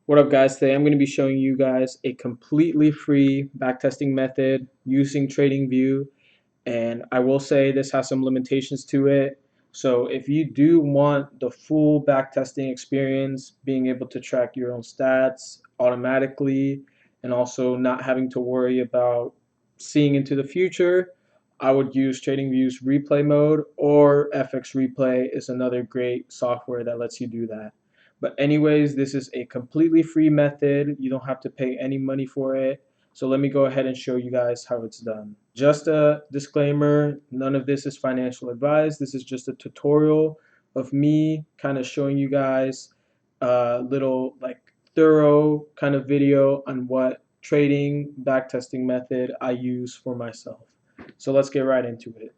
What up, guys? Today I'm going to be showing you guys a completely free backtesting method using TradingView, and I will say this has some limitations to it. So if you do want the full backtesting experience, being able to track your own stats automatically and also not having to worry about seeing into the future, I would use TradingView's replay mode, or FX Replay is another great software that lets you do that. But anyways, this is a completely free method. You don't have to pay any money for it. So let me go ahead and show you guys how it's done. Just a disclaimer, none of this is financial advice. This is just a tutorial of me kind of showing you guys a little thorough kind of video on what trading backtesting method I use for myself. So let's get right into it.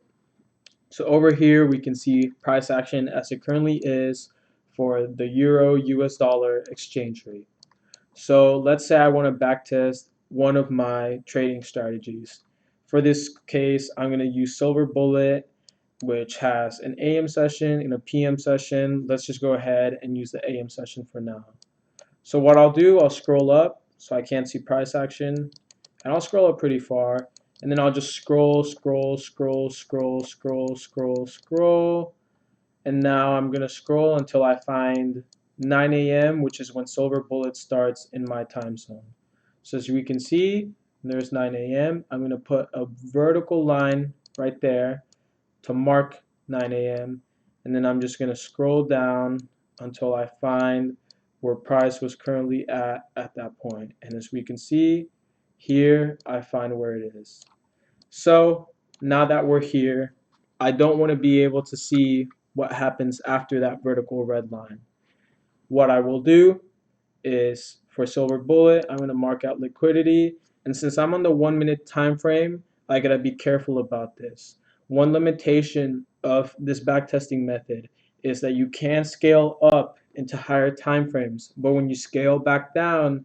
So over here we can see price action as it currently is for the Euro US dollar exchange rate. So let's say I want to backtest one of my trading strategies. For this case, I'm going to use Silver Bullet, which has an AM session and a PM session. Let's just go ahead and use the AM session for now. So what I'll do, I'll scroll up so I can't see price action, and I'll scroll up pretty far, and then I'll just scroll, and now I'm going to scroll until I find 9 a.m., which is when Silver Bullet starts in my time zone. So as we can see, there's 9 a.m. I'm going to put a vertical line right there to mark 9 a.m. and then I'm just going to scroll down until I find where price was currently at that point. And as we can see here, I find where it is. So now that we're here, I don't want to be able to see what happens after that vertical red line. What I will do is, for Silver Bullet, I'm going to mark out liquidity, and since I'm on the 1 minute time frame, I gotta be careful about this. One limitation of this backtesting method is that you can scale up into higher time frames, but when you scale back down,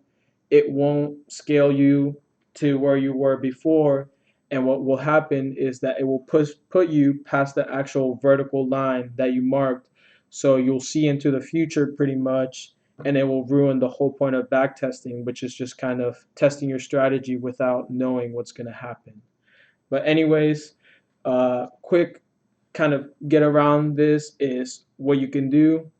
it won't scale you to where you were before, and what will happen is that it will put you past the actual vertical line that you marked, so you'll see into the future pretty much, and it will ruin the whole point of backtesting, which is just kind of testing your strategy without knowing what's going to happen. But anyways, quick kind of get around this is what you can do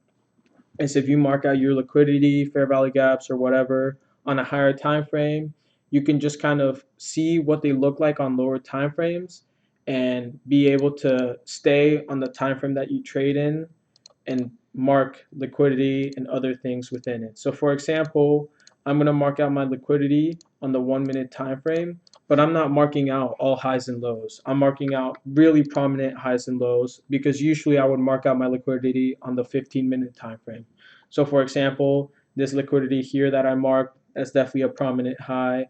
is, if you mark out your liquidity, fair value gaps, or whatever on a higher time frame, you can just kind of see what they look like on lower time frames and be able to stay on the time frame that you trade in and mark liquidity and other things within it. So for example, I'm going to mark out my liquidity on the 1 minute time frame, but I'm not marking out all highs and lows. I'm marking out really prominent highs and lows, because usually I would mark out my liquidity on the 15-minute time frame. So for example, this liquidity here that I marked, that's definitely a prominent high.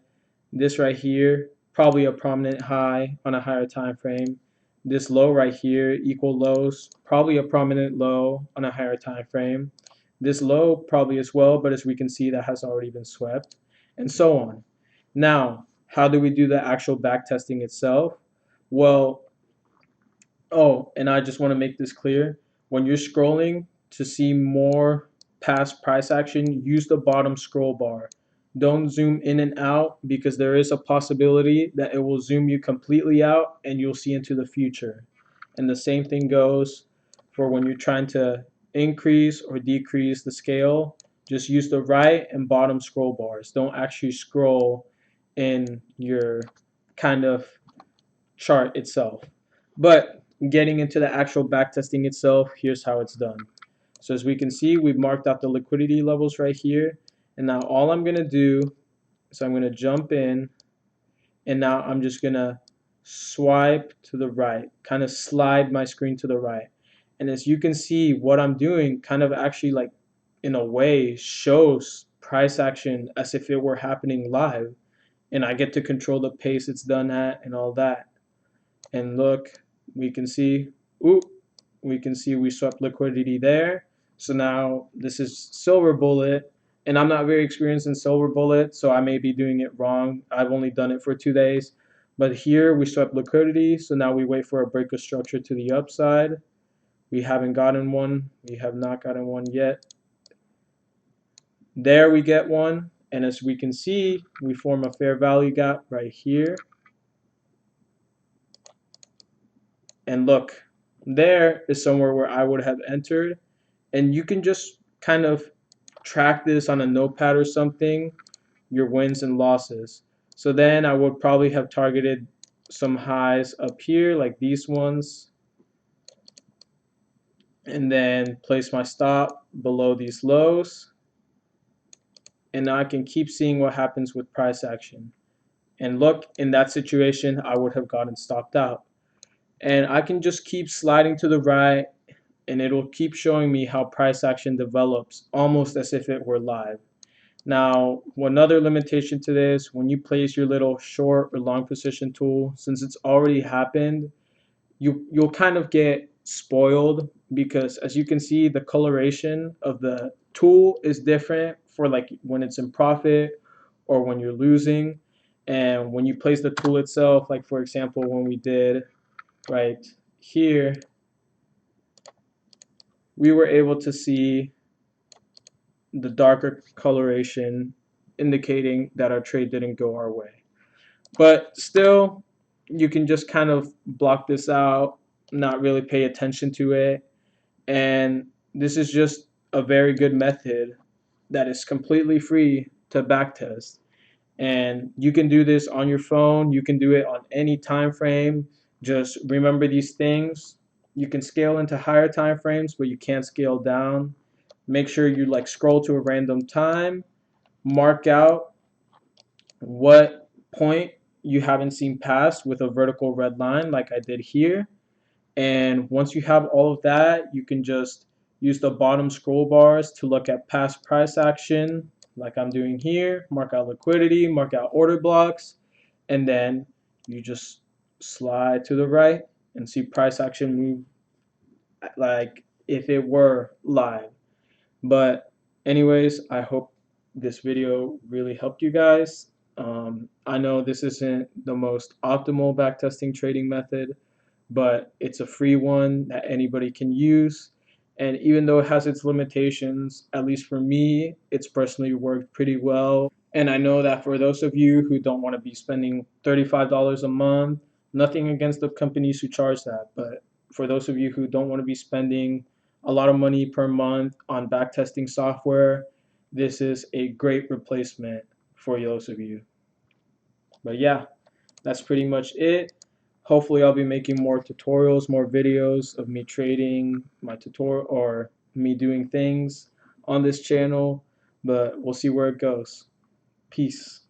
This right here, probably a prominent high on a higher time frame. This low right here, equal lows, probably a prominent low on a higher time frame. This low probably as well, but as we can see, that has already been swept, and so on. Now, how do we do the actual backtesting itself? Well, oh, and I just want to make this clear. When you're scrolling to see more past price action, use the bottom scroll bar. Don't zoom in and out, because there is a possibility that it will zoom you completely out and you'll see into the future. And the same thing goes for when you're trying to increase or decrease the scale. Just use the right and bottom scroll bars. Don't actually scroll in your kind of chart itself. But getting into the actual backtesting itself, here's how it's done. So as we can see, we've marked out the liquidity levels right here. And now all I'm going to do is I'm going to jump in, and now I'm just going to swipe to the right, kind of slide my screen to the right. And as you can see, what I'm doing kind of actually, like, in a way shows price action as if it were happening live, and I get to control the pace it's done at and all that. And look, we can see, we swept liquidity there. So now this is Silver Bullet, and I'm not very experienced in Silver Bullet, so I may be doing it wrong. I've only done it for 2 days. But here we swept liquidity, so now we wait for a break of structure to the upside. We haven't gotten one. We have not gotten one yet. There we get one, and as we can see, we form a fair value gap right here. And look, there is somewhere where I would have entered, and you can just kind of track this on a notepad or something, your wins and losses. So then I would probably have targeted some highs up here like these ones, and then place my stop below these lows, and now I can keep seeing what happens with price action. And look, in that situation I would have gotten stopped out, and I can just keep sliding to the right, and it'll keep showing me how price action develops almost as if it were live. Now, another limitation to this, when you place your little short or long position tool, since it's already happened, you'll kind of get spoiled, because as you can see, the coloration of the tool is different for like when it's in profit or when you're losing. And when you place the tool itself, like for example when we did right here, we were able to see the darker coloration indicating that our trade didn't go our way. But still, you can just kind of block this out, not really pay attention to it. And this is just a very good method that is completely free to backtest. And you can do this on your phone, you can do it on any time frame. Just remember these things. You can scale into higher time frames, but you can't scale down. Make sure you like scroll to a random time, mark out what point you haven't seen past with a vertical red line like I did here. And once you have all of that, you can just use the bottom scroll bars to look at past price action like I'm doing here, mark out liquidity, mark out order blocks, and then you just slide to the right and see price action move like if it were live. But anyways, I hope this video really helped you guys. I know this isn't the most optimal backtesting trading method, but it's a free one that anybody can use. And even though it has its limitations, at least for me, it's personally worked pretty well. And I know that for those of you who don't want to be spending $35 a month, nothing against the companies who charge that, but for those of you who don't want to be spending a lot of money per month on backtesting software, this is a great replacement for those of you. But yeah, that's pretty much it. Hopefully I'll be making more tutorials, more videos of me trading, my tutorial, or me doing things on this channel, but we'll see where it goes. Peace.